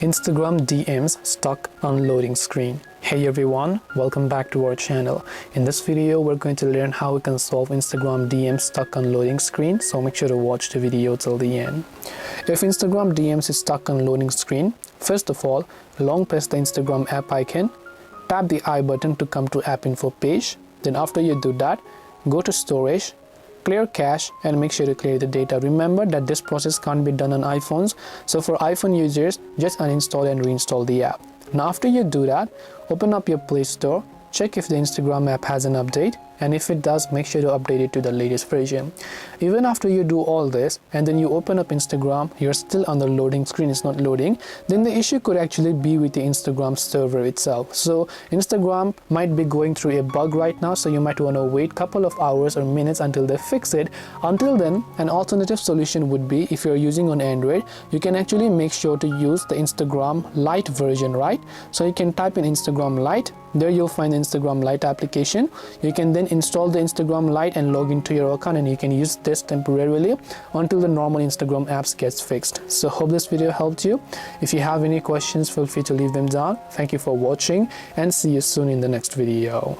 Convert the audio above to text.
Instagram DMs stuck on loading screen. Hey everyone, welcome back to our channel. In this video, we're going to learn how we can solve Instagram DMs stuck on loading screen, so make sure to watch the video till the end. If Instagram DMs is stuck on loading screen, first of all, long press the Instagram app icon, tap the I button to come to app info page. Then after you do that, go to storage, clear cache and make sure to clear the data. Remember that this process can't be done on iPhones, so for iPhone users, just uninstall and reinstall the app. Now after you do that, open up your Play Store, check if the Instagram app has an update, and if it does, make sure to update it to the latest version. Even after you do all this and then you open up Instagram, you're still on the loading screen, it's not loading, then the issue could actually be with the Instagram server itself. So Instagram might be going through a bug right now, so you might want to wait a couple of hours or minutes until they fix it. Until then, an alternative solution would be, if you're using on Android, you can actually make sure to use the Instagram Lite version, right? So you can type in Instagram Lite, there you'll find the Instagram Lite application. You can then install the Instagram Lite and log into your account, and you can use this temporarily until the normal Instagram apps gets fixed. So hope this video helped you. If you have any questions, feel free to leave them down. Thank you for watching and see you soon in the next video.